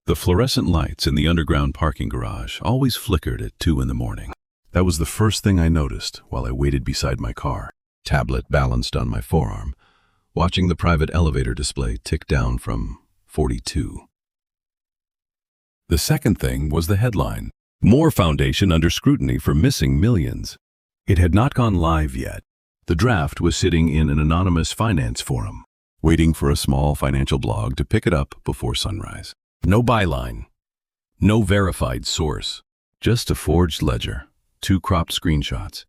The fluorescent lights in the underground parking garage always flickered at 2 in the morning. That was the first thing I noticed while I waited beside my car, tablet balanced on my forearm, watching the private elevator display tick down from 42. The second thing was the headline, "More Foundation under scrutiny for missing millions." It had not gone live yet. The draft was sitting in an anonymous finance forum, waiting for a small financial blog to pick it up before sunrise. No byline, no verified source, just a forged ledger, 2 cropped screenshots,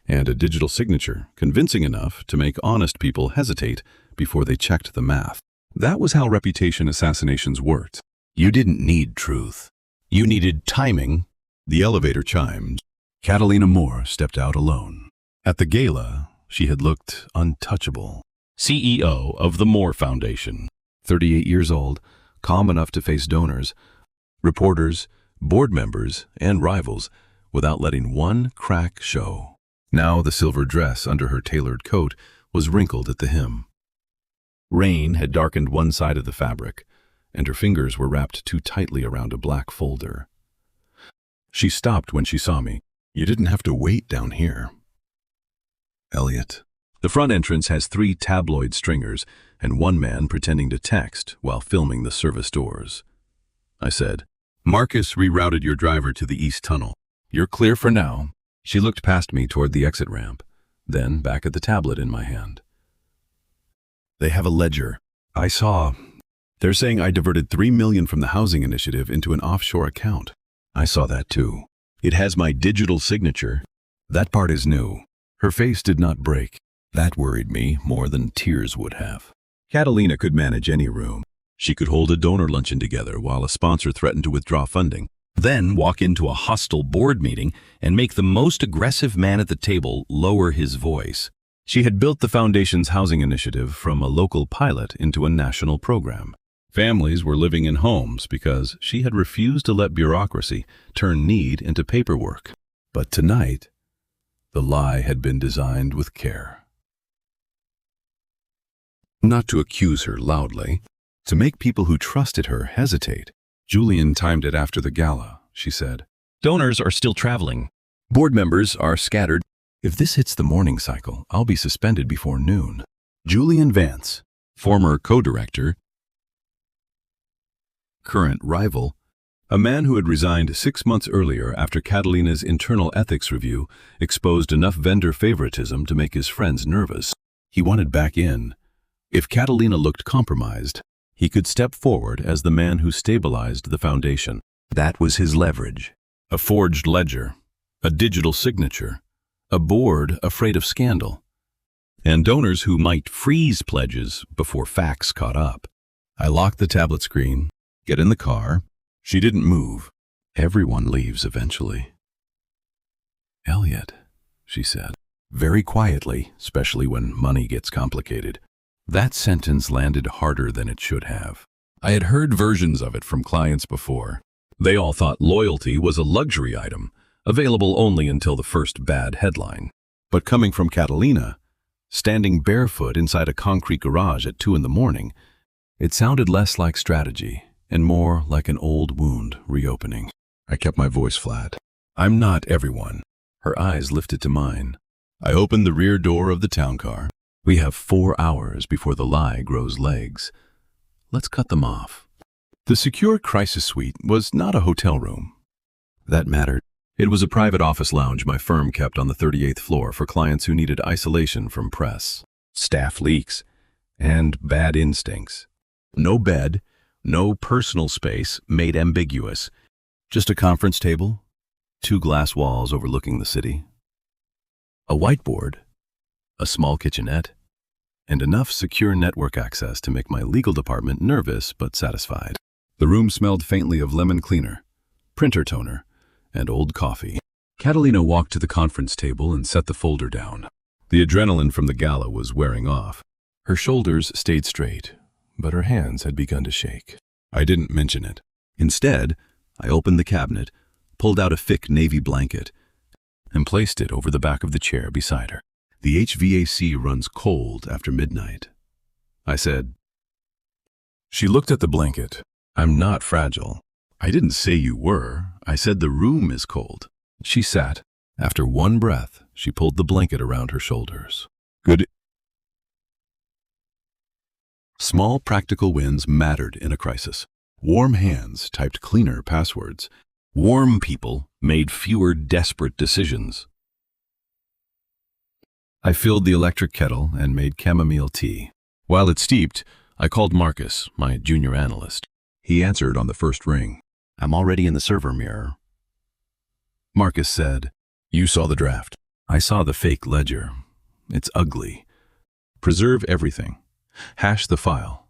and a digital signature convincing enough to make honest people hesitate before they checked the math. That was how reputation assassinations worked. You didn't need truth. You needed timing. The elevator chimed. Catalina Moore stepped out alone. At the gala, she had looked untouchable. CEO of the Moore Foundation, 38 years old, calm enough to face donors, reporters, board members, and rivals without letting one crack show. Now the silver dress under her tailored coat was wrinkled at the hem. Rain had darkened one side of the fabric, and her fingers were wrapped too tightly around a black folder. She stopped when she saw me. "You didn't have to wait down here." Elliot. The front entrance has 3 tabloid stringers and one man pretending to text while filming the service doors. I said, "Marcus rerouted your driver to the east tunnel. You're clear for now." She looked past me toward the exit ramp, then back at the tablet in my hand. "They have a ledger. I saw. They're saying I diverted $3 million from the housing initiative into an offshore account." I saw that too. "It has my digital signature." That part is new. Her face did not break. That worried me more than tears would have. Catalina could manage any room. She could hold a donor luncheon together while a sponsor threatened to withdraw funding, then walk into a hostile board meeting and make the most aggressive man at the table lower his voice. She had built the foundation's housing initiative from a local pilot into a national program. Families were living in homes because she had refused to let bureaucracy turn need into paperwork. But tonight, the lie had been designed with care. Not to accuse her loudly, to make people who trusted her hesitate. Julian timed it after the gala, she said. "Donors are still traveling. Board members are scattered. If this hits the morning cycle, I'll be suspended before noon." Julian Vance, former co-director, current rival, a man who had resigned 6 months earlier after Catalina's internal ethics review exposed enough vendor favoritism to make his friends nervous. He wanted back in. If Catalina looked compromised, he could step forward as the man who stabilized the foundation. That was his leverage. A forged ledger, a digital signature, a board afraid of scandal, and donors who might freeze pledges before facts caught up. I locked the tablet screen, get in the car. She didn't move. Everyone leaves eventually. "Elliot," she said, very quietly, especially when money gets complicated. That sentence landed harder than it should have. I had heard versions of it from clients before. They all thought loyalty was a luxury item, available only until the first bad headline. But coming from Catalina, standing barefoot inside a concrete garage at 2 in the morning, it sounded less like strategy and more like an old wound reopening. I kept my voice flat. "I'm not everyone." Her eyes lifted to mine. I opened the rear door of the town car. "We have 4 hours before the lie grows legs. Let's cut them off." The secure crisis suite was not a hotel room. That mattered. It was a private office lounge my firm kept on the 38th floor for clients who needed isolation from press, staff leaks, and bad instincts. No bed, no personal space made ambiguous. Just a conference table, 2 glass walls overlooking the city, a whiteboard, a small kitchenette, and enough secure network access to make my legal department nervous but satisfied. The room smelled faintly of lemon cleaner, printer toner, and old coffee. Catalina walked to the conference table and set the folder down. The adrenaline from the gala was wearing off. Her shoulders stayed straight, but her hands had begun to shake. I didn't mention it. Instead, I opened the cabinet, pulled out a thick navy blanket, and placed it over the back of the chair beside her. "The HVAC runs cold after midnight," I said. She looked at the blanket, I'm not fragile. I didn't say you were. I said the room is cold. She sat. After one breath, she pulled the blanket around her shoulders. Good. Small practical wins mattered in a crisis. Warm hands typed cleaner passwords. Warm people made fewer desperate decisions. I filled the electric kettle and made chamomile tea. While it steeped, I called Marcus, my junior analyst. He answered on the first ring. I'm already in the server mirror. Marcus said, You saw the draft. I saw the fake ledger. It's ugly. Preserve everything. Hash the file.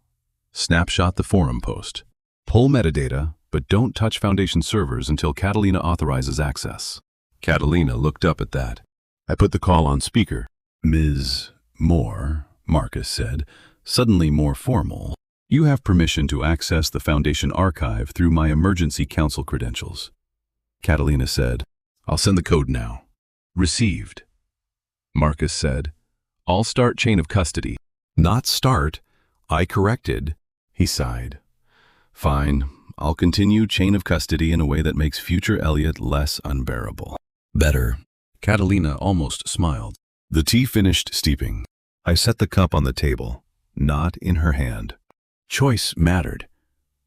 Snapshot the forum post. Pull metadata, but don't touch Foundation servers until Catalina authorizes access. Catalina looked up at that. I put the call on speaker. Ms. Moore, Marcus said, suddenly more formal. You have permission to access the Foundation archive through my emergency council credentials. Catalina said, I'll send the code now. Received. Marcus said, I'll start chain of custody. Not start. I corrected. He sighed. Fine. I'll continue chain of custody in a way that makes future Elliot less unbearable. Better. Catalina almost smiled. The tea finished steeping. I set the cup on the table, not in her hand. Choice mattered,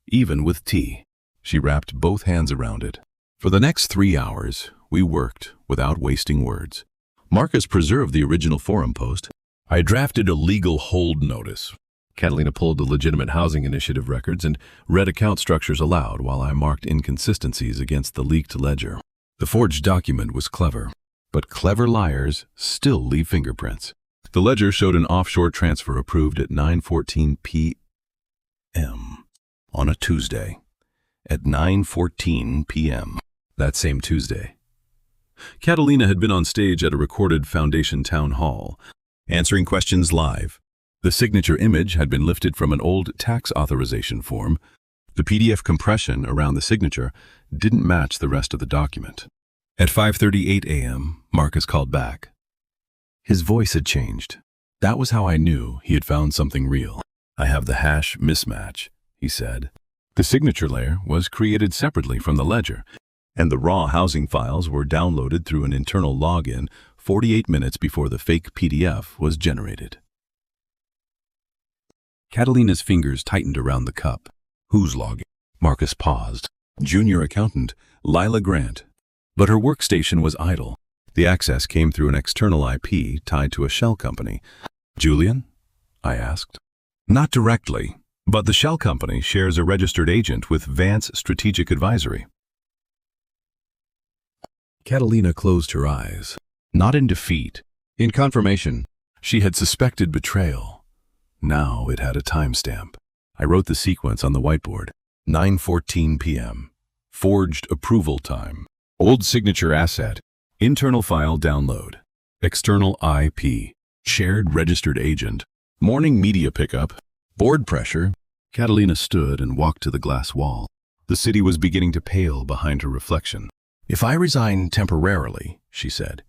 even with tea. She wrapped both hands around it. For the next 3 hours, we worked without wasting words. Marcus preserved the original forum post. I drafted a legal hold notice. Catalina pulled the Legitimate Housing Initiative records and read account structures aloud while I marked inconsistencies against the leaked ledger. The forged document was clever, but clever liars still leave fingerprints. The ledger showed an offshore transfer approved at 9:14 p.m. on a Tuesday. At 9:14 p.m. that same Tuesday. Catalina had been on stage at a recorded Foundation town hall, answering questions live. The signature image had been lifted from an old tax authorization form. The PDF compression around the signature didn't match the rest of the document. At 5:38 a.m., Marcus called back. His voice had changed. That was how I knew he had found something real. I have the hash mismatch, he said. The signature layer was created separately from the ledger, and the raw housing files were downloaded through an internal login 48 minutes before the fake PDF was generated. Catalina's fingers tightened around the cup. Whose login? Marcus paused. Junior accountant, Lila Grant. But her workstation was idle. The access came through an external IP tied to a shell company. Julian? I asked. Not directly, but the shell company shares a registered agent with Vance Strategic Advisory. Catalina closed her eyes. Not in defeat, in confirmation. She had suspected betrayal. Now it had a timestamp. I wrote the sequence on the whiteboard. 9:14 p.m. Forged approval time. Old signature asset. Internal file download. External IP. Shared registered agent. Morning media pickup. Board pressure. Catalina stood and walked to the glass wall. The city was beginning to pale behind her reflection. If I resign temporarily, she said,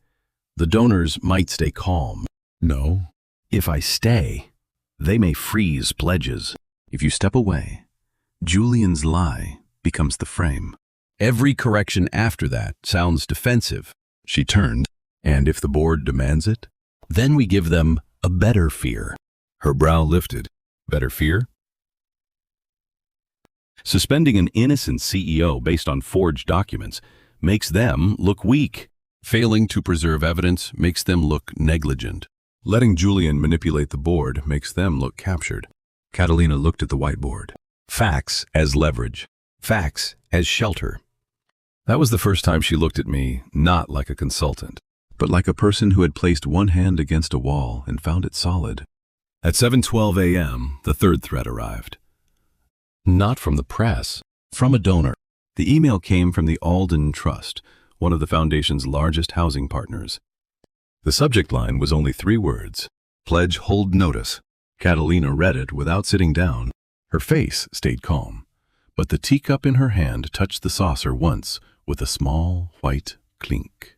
the donors might stay calm. No. If I stay, they may freeze pledges. If you step away, Julian's lie becomes the frame. Every correction after that sounds defensive. She turned, and if the board demands it, then we give them a better fear. Her brow lifted. Better fear? Suspending an innocent CEO based on forged documents makes them look weak. Failing to preserve evidence makes them look negligent. Letting Julian manipulate the board makes them look captured. Catalina looked at the whiteboard. Facts as leverage. Facts as shelter. That was the first time she looked at me, not like a consultant, but like a person who had placed one hand against a wall and found it solid. At 7:12 a.m., the third threat arrived. Not from the press, from a donor. The email came from the Alden Trust, one of the Foundation's largest housing partners. The subject line was only 3 words. Pledge hold notice. Catalina read it without sitting down. Her face stayed calm, but the teacup in her hand touched the saucer once with a small white clink.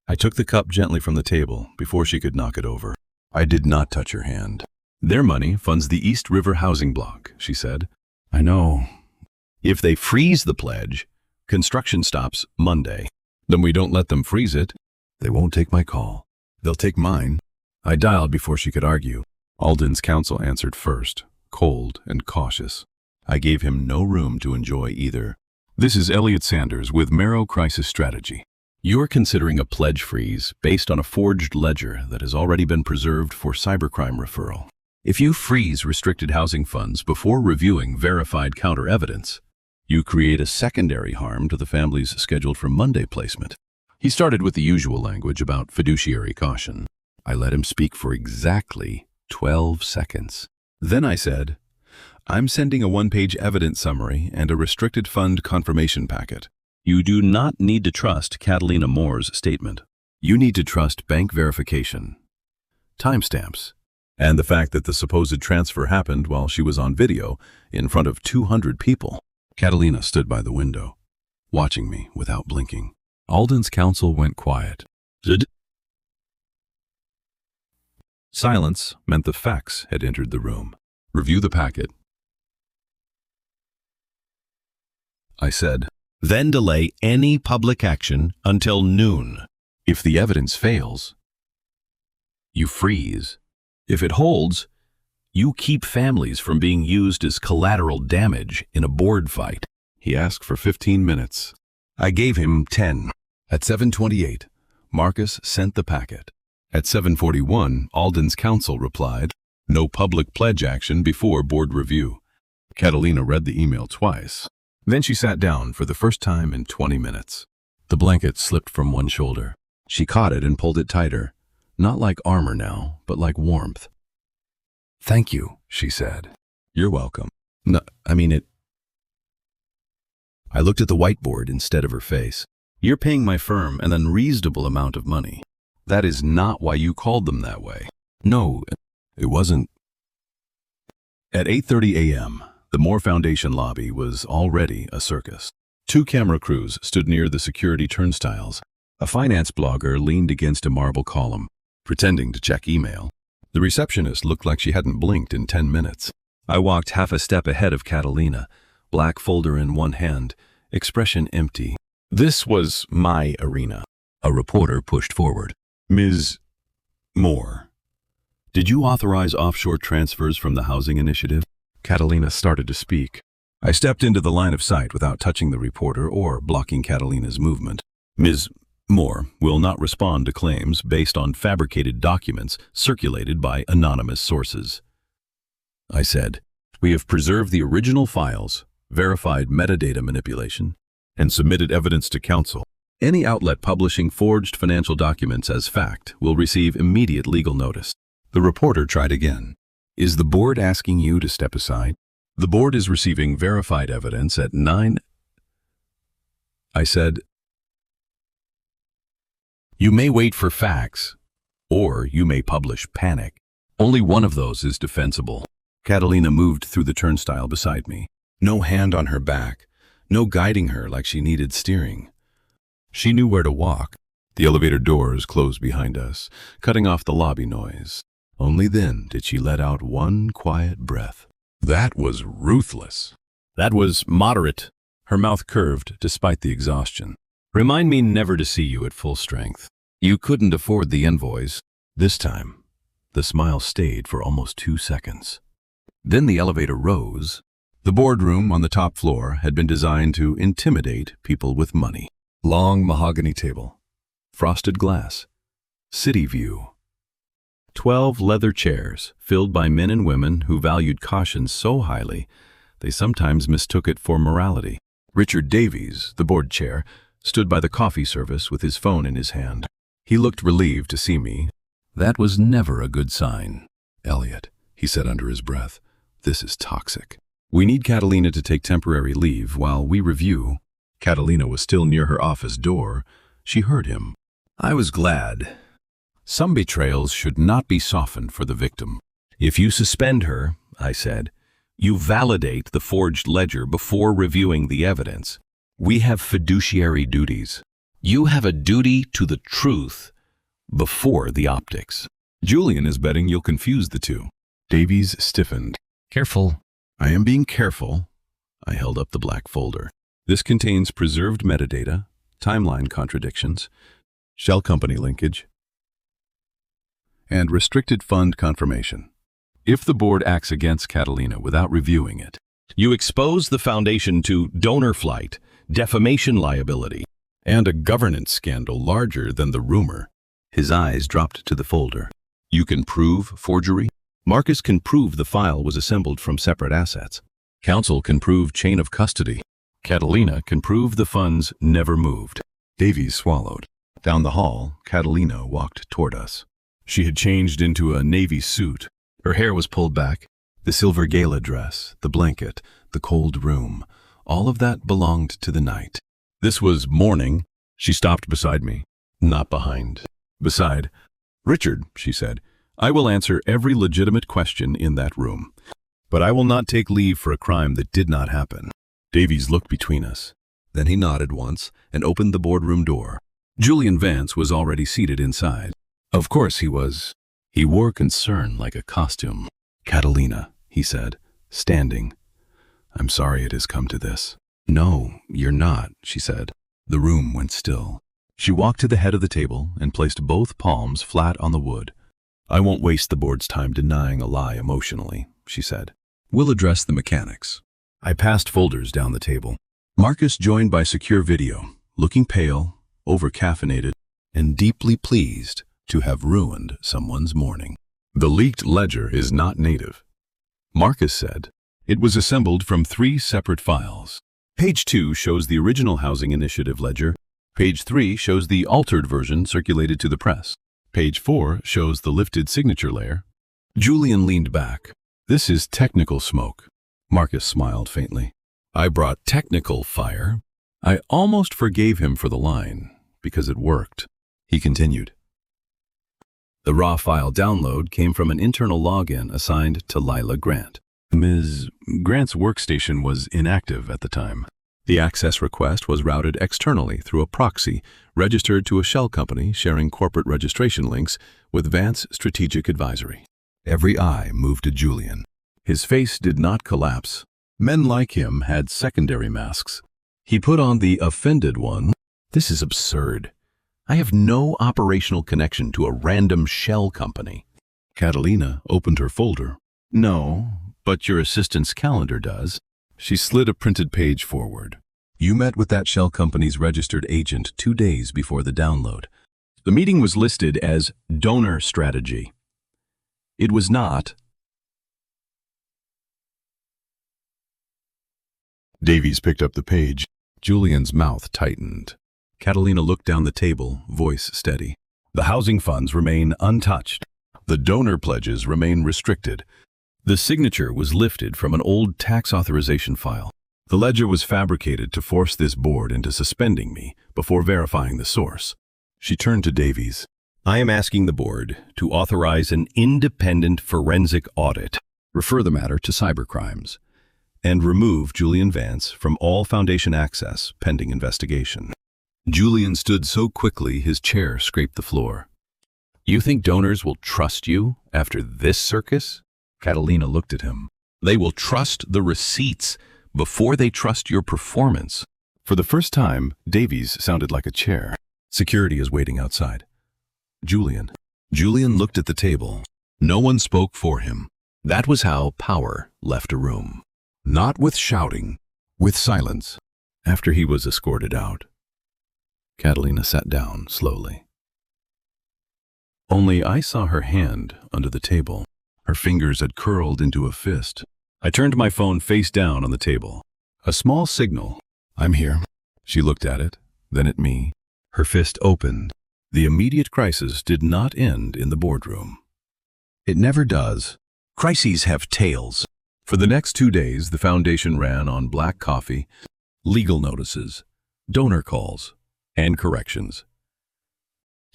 I took the cup gently from the table before she could knock it over. I did not touch her hand. Their money funds the East River housing block, she said. I know. If they freeze the pledge, construction stops Monday. Then we don't let them freeze it. They won't take my call. They'll take mine. I dialed before she could argue. Alden's counsel answered first, cold and cautious. I gave him no room to enjoy either. This is Elliot Sanders with Marrow Crisis Strategy. You're considering a pledge freeze based on a forged ledger that has already been preserved for cybercrime referral. If you freeze restricted housing funds before reviewing verified counter evidence, you create a secondary harm to the families scheduled for Monday placement. He started with the usual language about fiduciary caution. I let him speak for exactly 12 seconds. Then I said, I'm sending a one-page evidence summary and a restricted fund confirmation packet. You do not need to trust Catalina Moore's statement. You need to trust bank verification, timestamps, and the fact that the supposed transfer happened while she was on video in front of 200 people. Catalina stood by the window, watching me without blinking. Alden's counsel went quiet. Silence meant the facts had entered the room. Review the packet, I said. Then delay any public action until noon. If the evidence fails, you freeze. If it holds, you keep families from being used as collateral damage in a board fight. He asked for 15 minutes. I gave him 10. At 7:28, Marcus sent the packet. At 7:41, Alden's counsel replied, no public pledge action before board review. Catalina read the email twice. Then she sat down for the first time in 20 minutes. The blanket slipped from one shoulder. She caught it and pulled it tighter. Not like armor now, but like warmth. Thank you, she said. You're welcome. No, I mean it. I looked at the whiteboard instead of her face. You're paying my firm an unreasonable amount of money. That is not why you called them that way. No, it wasn't. At 8:30 a.m., the Moore Foundation lobby was already a circus. 2 camera crews stood near the security turnstiles. A finance blogger leaned against a marble column, pretending to check email. The receptionist looked like she hadn't blinked in 10 minutes. I walked half a step ahead of Catalina, black folder in one hand, expression empty. This was my arena. A reporter pushed forward. Ms. Moore, did you authorize offshore transfers from the housing initiative? Catalina started to speak. I stepped into the line of sight without touching the reporter or blocking Catalina's movement. Ms. Moore will not respond to claims based on fabricated documents circulated by anonymous sources. I said, we have preserved the original files, verified metadata manipulation, and submitted evidence to counsel. Any outlet publishing forged financial documents as fact will receive immediate legal notice. The reporter tried again. Is the board asking you to step aside? The board is receiving verified evidence at 9. I said, you may wait for facts, or you may publish panic. Only one of those is defensible. Catalina moved through the turnstile beside me. No hand on her back, no guiding her like she needed steering. She knew where to walk. The elevator doors closed behind us, cutting off the lobby noise. Only then did she let out one quiet breath. That was ruthless. That was moderate. Her mouth curved despite the exhaustion. Remind me never to see you at full strength. You couldn't afford the envoys. This time, the smile stayed for almost 2 seconds. Then the elevator rose. The boardroom on the top floor had been designed to intimidate people with money. Long mahogany table, frosted glass, city view. 12 leather chairs filled by men and women who valued caution so highly they sometimes mistook it for morality. Richard Davies, the board chair, stood by the coffee service with his phone in his hand. He looked relieved to see me. That was never a good sign. Elliot, he said under his breath, this is toxic. We need Catalina to take temporary leave while we review. Catalina was still near her office door. She heard him. I was glad. Some betrayals should not be softened for the victim. If you suspend her, I said, you validate the forged ledger before reviewing the evidence. We have fiduciary duties. You have a duty to the truth before the optics. Julian is betting you'll confuse the two. Davies stiffened. Careful. I am being careful. I held up the black folder. This contains preserved metadata, timeline contradictions, shell company linkage, and restricted fund confirmation. If the board acts against Catalina without reviewing it, you expose the foundation to donor flight, defamation liability, and a governance scandal larger than the rumor. His eyes dropped to the folder. You can prove forgery. Marcus can prove the file was assembled from separate assets. Counsel can prove chain of custody. Catalina can prove the funds never moved. Davies swallowed. Down the hall, Catalina walked toward us. She had changed into a navy suit. Her hair was pulled back. The silver gala dress, the blanket, the cold room, all of that belonged to the night. This was morning. She stopped beside me, not behind. Beside. Richard, she said, I will answer every legitimate question in that room, but I will not take leave for a crime that did not happen. Davies looked between us. Then he nodded once and opened the boardroom door. Julian Vance was already seated inside. Of course he was. He wore concern like a costume. Catalina, he said, standing. I'm sorry it has come to this. No, you're not, she said. The room went still. She walked to the head of the table and placed both palms flat on the wood. I won't waste the board's time denying a lie emotionally, she said. We'll address the mechanics. I passed folders down the table. Marcus joined by secure video, looking pale, over-caffeinated, and deeply pleased to have ruined someone's morning. The leaked ledger is not native. Marcus said, it was assembled from 3 separate files. Page 2 shows the original Housing Initiative ledger. Page 3 shows the altered version circulated to the press. Page 4 shows the lifted signature layer. Julian leaned back. This is technical smoke. Marcus smiled faintly. I brought technical fire. I almost forgave him for the line, because it worked. He continued. The raw file download came from an internal login assigned to Lila Grant. Ms. Grant's workstation was inactive at the time. The access request was routed externally through a proxy registered to a shell company sharing corporate registration links with Vance Strategic Advisory. Every eye moved to Julian. His face did not collapse. Men like him had secondary masks. He put on the offended one. This is absurd. I have no operational connection to a random shell company. Catalina opened her folder. No, but your assistant's calendar does. She slid a printed page forward. You met with that shell company's registered agent 2 days before the download. The meeting was listed as donor strategy. It was not. Davies picked up the page. Julian's mouth tightened. Catalina looked down the table, voice steady. The housing funds remain untouched. The donor pledges remain restricted. The signature was lifted from an old tax authorization file. The ledger was fabricated to force this board into suspending me before verifying the source. She turned to Davies. I am asking the board to authorize an independent forensic audit, refer the matter to cybercrimes, and remove Julian Vance from all Foundation access pending investigation. Julian stood so quickly his chair scraped the floor. You think donors will trust you after this circus? Catalina looked at him. They will trust the receipts before they trust your performance. For the first time, Davies sounded like a chair. Security is waiting outside. Julian. Julian looked at the table. No one spoke for him. That was how power left a room. Not with shouting, with silence. After he was escorted out, Catalina sat down slowly. Only I saw her hand under the table. Her fingers had curled into a fist. I turned my phone face down on the table. A small signal. I'm here. She looked at it, then at me. Her fist opened. The immediate crisis did not end in the boardroom. It never does. Crises have tails. For the next 2 days, the Foundation ran on black coffee, legal notices, donor calls, and corrections.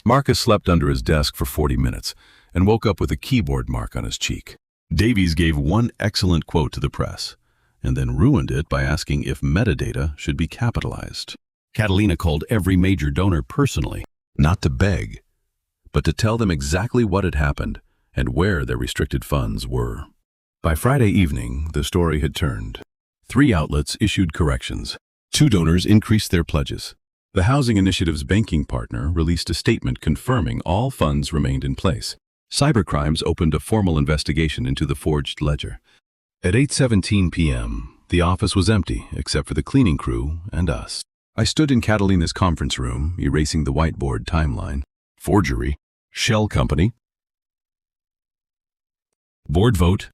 Marcus slept under his desk for 40 minutes and woke up with a keyboard mark on his cheek. Davies gave one excellent quote to the press and then ruined it by asking if metadata should be capitalized. Catalina called every major donor personally, not to beg, but to tell them exactly what had happened and where their restricted funds were. By Friday evening, the story had turned. 3 outlets issued corrections. 2 donors increased their pledges. The Housing Initiative's banking partner released a statement confirming all funds remained in place. Cybercrimes opened a formal investigation into the forged ledger. At 8:17 p.m., the office was empty except for the cleaning crew and us. I stood in Catalina's conference room, erasing the whiteboard timeline. Forgery. Shell company. Board vote.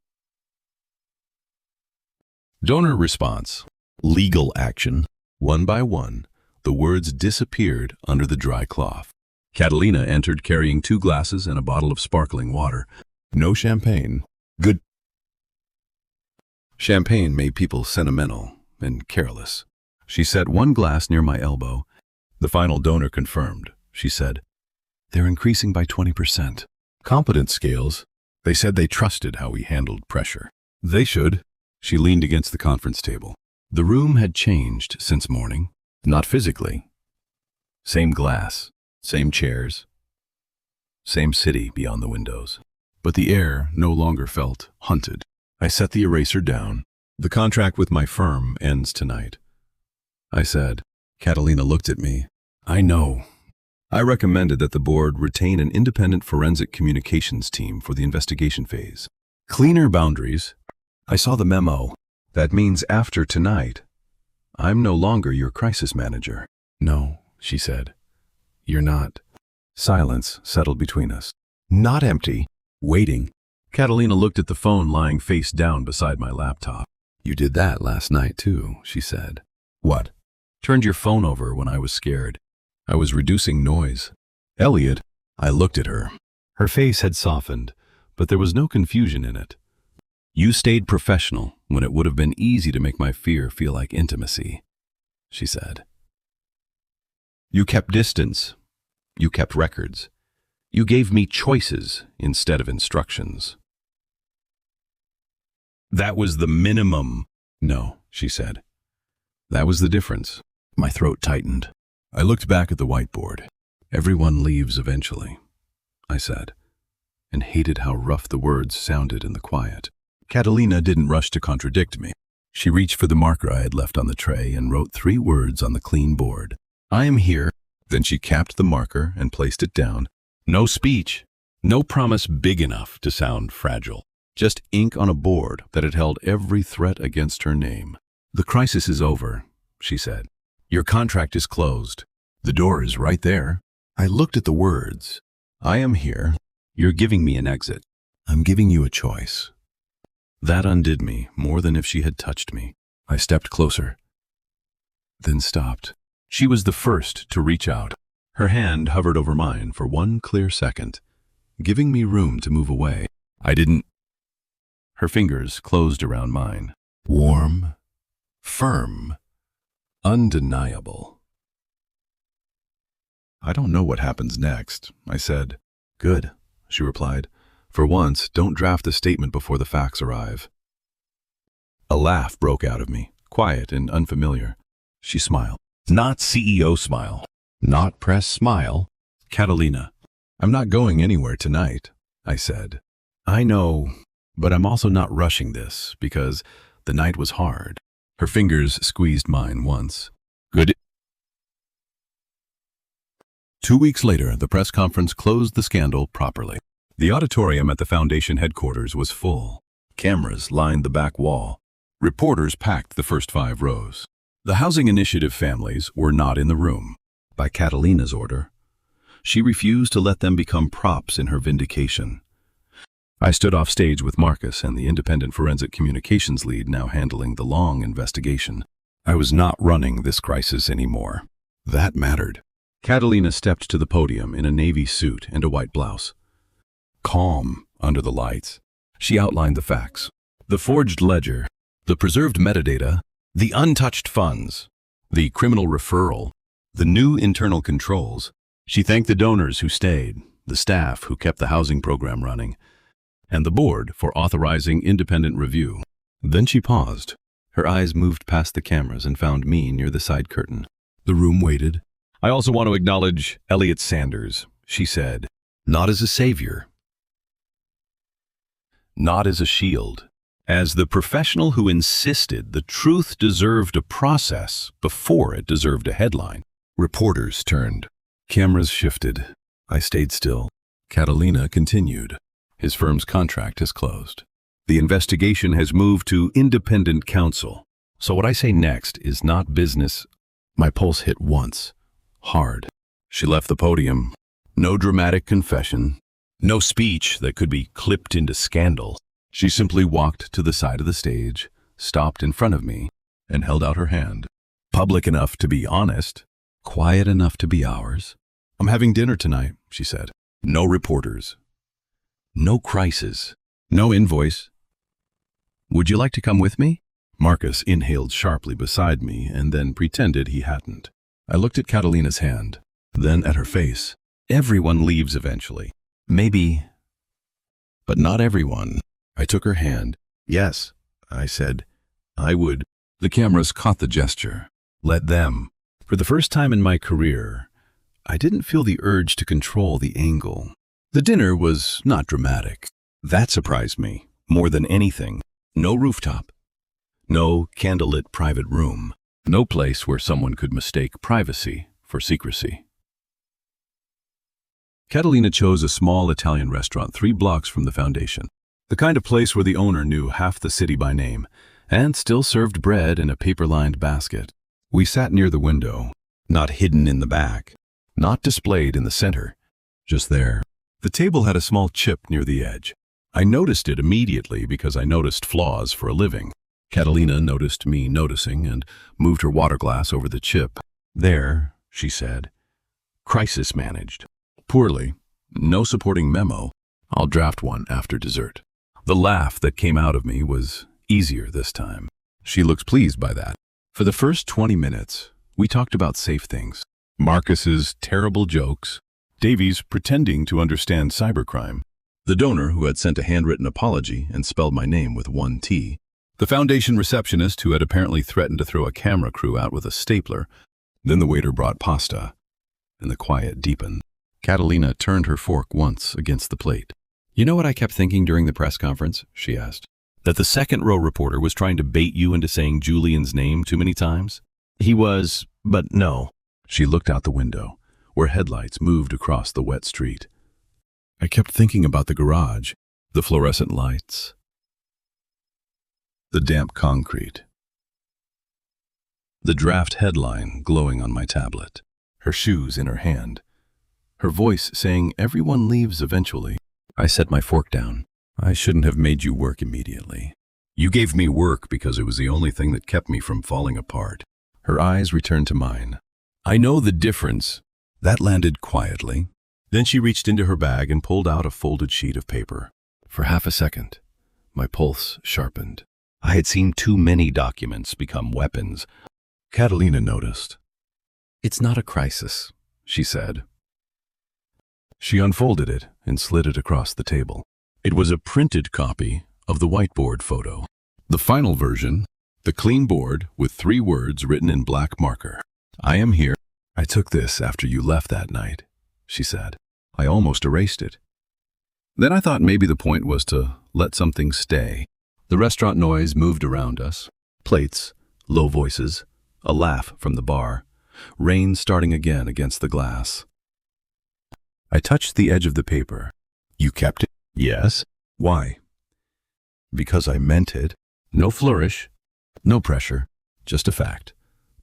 Donor response. Legal action. One by one, the words disappeared under the dry cloth. Catalina entered carrying 2 glasses and a bottle of sparkling water. No champagne. Good. Champagne made people sentimental and careless. She set 1 glass near my elbow. The final donor confirmed. She said, "They're increasing by 20%. Competence scales. They said they trusted how we handled pressure. They should." She leaned against the conference table. The room had changed since morning. Not physically. Same glass, same chairs, same city beyond the windows. But the air no longer felt haunted. I set the eraser down. "The contract with my firm ends tonight," I said. Catalina looked at me. "I know." I recommended that the board retain an independent forensic communications team for the investigation phase. Cleaner boundaries. I saw the memo. "That means after tonight, I'm no longer your crisis manager." "No," she said. "You're not." Silence settled between us. Not empty. Waiting. Catalina looked at the phone lying face down beside my laptop. "You did that last night too," she said. "What?" "Turned your phone over when I was scared. I was reducing noise." "Elliot." I looked at her. Her face had softened, but there was no confusion in it. "You stayed professional when it would have been easy to make my fear feel like intimacy," she said. "You kept distance. You kept records. You gave me choices instead of instructions." "That was the minimum." "No," she said. "That was the difference." My throat tightened. I looked back at the whiteboard. "Everyone leaves eventually," I said, and hated how rough the words sounded in the quiet. Catalina didn't rush to contradict me. She reached for the marker I had left on the tray and wrote 3 words on the clean board. "I am here." Then she capped the marker and placed it down. No speech, no promise big enough to sound fragile. Just ink on a board that had held every threat against her name. "The crisis is over," she said. "Your contract is closed. The door is right there." I looked at the words. "I am here. You're giving me an exit. I'm giving you a choice." That undid me more than if she had touched me. I stepped closer, then stopped. She was the first to reach out. Her hand hovered over mine for 1 clear second, giving me room to move away. I didn't. Her fingers closed around mine. Warm, firm, undeniable. "I don't know what happens next," I said. "Good," she replied. "For once, don't draft a statement before the facts arrive." A laugh broke out of me, quiet and unfamiliar. She smiled. Not CEO smile. Not press smile. "Catalina, I'm not going anywhere tonight," I said. "I know, but I'm also not rushing this because the night was hard." Her fingers squeezed mine once. "Good." 2 weeks later, the press conference closed the scandal properly. The auditorium at the Foundation headquarters was full. Cameras lined the back wall. Reporters packed the first 5 rows. The Housing Initiative families were not in the room. By Catalina's order, she refused to let them become props in her vindication. I stood off stage with Marcus and the independent forensic communications lead now handling the long investigation. I was not running this crisis anymore. That mattered. Catalina stepped to the podium in a navy suit and a white blouse. Calm under the lights, she outlined the facts. The forged ledger, the preserved metadata, the untouched funds, the criminal referral, the new internal controls. She thanked the donors who stayed, the staff who kept the housing program running, and the board for authorizing independent review. Then she paused. Her eyes moved past the cameras and found me near the side curtain. The room waited. "I also want to acknowledge Elliot Sanders," she said, "not as a savior, not as a shield. As the professional who insisted the truth deserved a process before it deserved a headline. Reporters turned. Cameras shifted. I stayed still. Catalina continued. His firm's contract has closed. The investigation has moved to independent counsel. So what I say next is not business. My pulse hit once. Hard. She left the podium. No dramatic confession. No speech that could be clipped into scandal. She simply walked to the side of the stage, stopped in front of me, and held out her hand. Public enough to be honest. Quiet enough to be ours. I'm having dinner tonight, she said. No reporters. No crisis. No invoice. Would you like to come with me? Marcus inhaled sharply beside me and then pretended he hadn't. I looked at Catalina's hand, then at her face. Everyone leaves eventually. Maybe, but not everyone. I took her hand. Yes, I said, I would. The cameras caught the gesture. Let them. For the first time in my career, I didn't feel the urge to control the angle. The dinner was not dramatic. That surprised me more than anything. No rooftop. No candlelit private room. No place where someone could mistake privacy for secrecy. Catalina chose a small Italian restaurant 3 blocks from the foundation. The kind of place where the owner knew half the city by name and still served bread in a paper-lined basket. We sat near the window, not hidden in the back, not displayed in the center, just there. The table had a small chip near the edge. I noticed it immediately because I noticed flaws for a living. Catalina noticed me noticing and moved her water glass over the chip. There, she said. Crisis managed. Poorly. No supporting memo. I'll draft one after dessert. The laugh that came out of me was easier this time. She looks pleased by that. For the first 20 minutes, we talked about safe things. Marcus's terrible jokes. Davies pretending to understand cybercrime. The donor who had sent a handwritten apology and spelled my name with 1 T. The foundation receptionist who had apparently threatened to throw a camera crew out with a stapler. Then the waiter brought pasta, and the quiet deepened. Catalina turned her fork once against the plate. You know what I kept thinking during the press conference? She asked. That the second-row reporter was trying to bait you into saying Julian's name too many times? He was, but no. She looked out the window, where headlights moved across the wet street. I kept thinking about the garage, the fluorescent lights, the damp concrete, the draft headline glowing on my tablet, her shoes in her hand, her voice saying everyone leaves eventually. I set my fork down. I shouldn't have made you work immediately. You gave me work because it was the only thing that kept me from falling apart. Her eyes returned to mine. I know the difference. That landed quietly. Then she reached into her bag and pulled out a folded sheet of paper. For half a second, my pulse sharpened. I had seen too many documents become weapons. Catalina noticed. It's not a crisis, she said. She unfolded it and slid it across the table. It was a printed copy of the whiteboard photo. The final version, the clean board with 3 words written in black marker. I am here. I took this after you left that night, she said. I almost erased it. Then I thought maybe the point was to let something stay. The restaurant noise moved around us. Plates, low voices, a laugh from the bar, rain starting again against the glass. I touched the edge of the paper. You kept it? Yes. Why? Because I meant it. No flourish, no pressure, just a fact,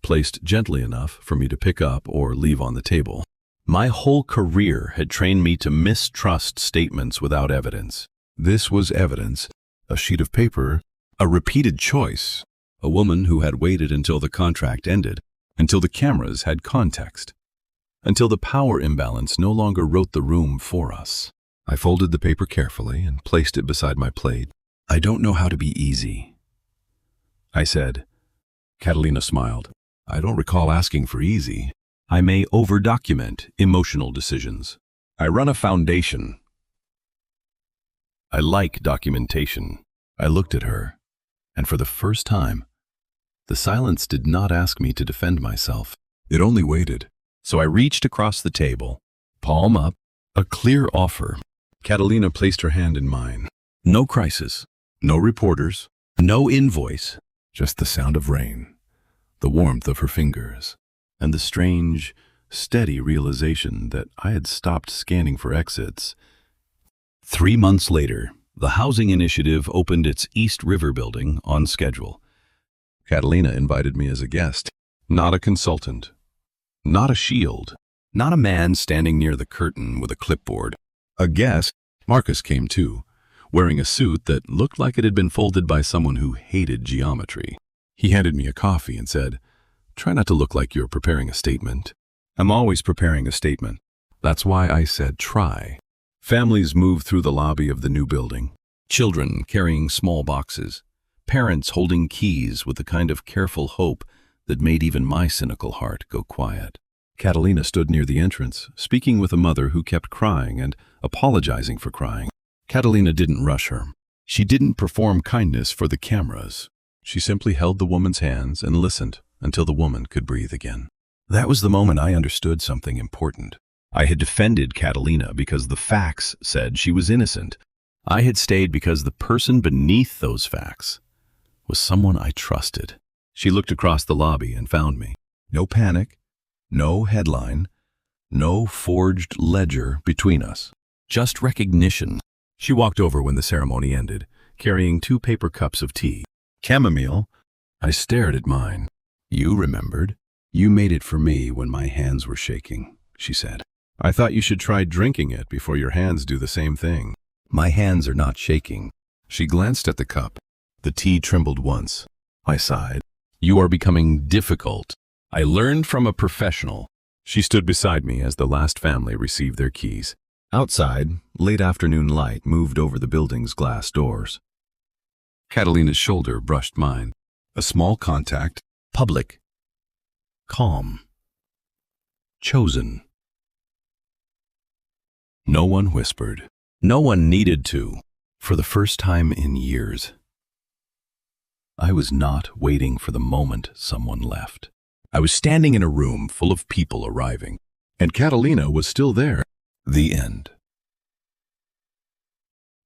placed gently enough for me to pick up or leave on the table. My whole career had trained me to mistrust statements without evidence. This was evidence, a sheet of paper, a repeated choice, a woman who had waited until the contract ended, until the cameras had context, until the power imbalance no longer wrote the room for us. I folded the paper carefully and placed it beside my plate. I don't know how to be easy, I said. Catalina smiled. I don't recall asking for easy. I may over-document emotional decisions. I run a foundation. I like documentation. I looked at her, and for the first time, the silence did not ask me to defend myself. It only waited. So I reached across the table, palm up, a clear offer. Catalina placed her hand in mine. No crisis, no reporters, no invoice, just the sound of rain, the warmth of her fingers, and the strange, steady realization that I had stopped scanning for exits. 3 months later, the housing initiative opened its East River building on schedule. Catalina invited me as a guest, not a consultant, not a shield, not a man standing near the curtain with a clipboard. A guest, Marcus, came too, wearing a suit that looked like it had been folded by someone who hated geometry. He handed me a coffee and said, "Try not to look like you're preparing a statement." I'm always preparing a statement. That's why I said try. Families moved through the lobby of the new building. Children carrying small boxes. Parents holding keys with the kind of careful hope that made even my cynical heart go quiet. Catalina stood near the entrance, speaking with a mother who kept crying and apologizing for crying. Catalina didn't rush her. She didn't perform kindness for the cameras. She simply held the woman's hands and listened until the woman could breathe again. That was the moment I understood something important. I had defended Catalina because the facts said she was innocent. I had stayed because the person beneath those facts was someone I trusted. She looked across the lobby and found me. No panic, no headline, no forged ledger between us. Just recognition. She walked over when the ceremony ended, carrying 2 paper cups of tea. Chamomile. I stared at mine. "You remembered. You made it for me when my hands were shaking," she said. "I thought you should try drinking it before your hands do the same thing." "My hands are not shaking." She glanced at the cup. The tea trembled once. I sighed. "You are becoming difficult. I learned from a professional." She stood beside me as the last family received their keys. Outside, late afternoon light moved over the building's glass doors. Catalina's shoulder brushed mine. A small contact, public, calm, chosen. No one whispered. No one needed to. For the first time in years, I was not waiting for the moment someone left. I was standing in a room full of people arriving, and Catalina was still there. The end.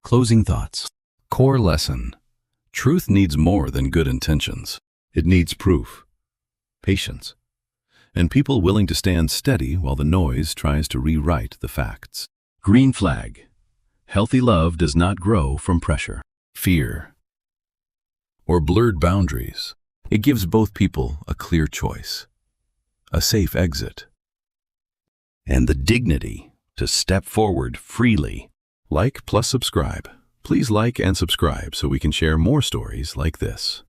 Closing thoughts. Core lesson. Truth needs more than good intentions. It needs proof, patience, and people willing to stand steady while the noise tries to rewrite the facts. Green flag. Healthy love does not grow from pressure, fear, or blurred boundaries. It gives both people a clear choice, a safe exit, and the dignity to step forward freely. Like plus subscribe. Please like and subscribe so we can share more stories like this.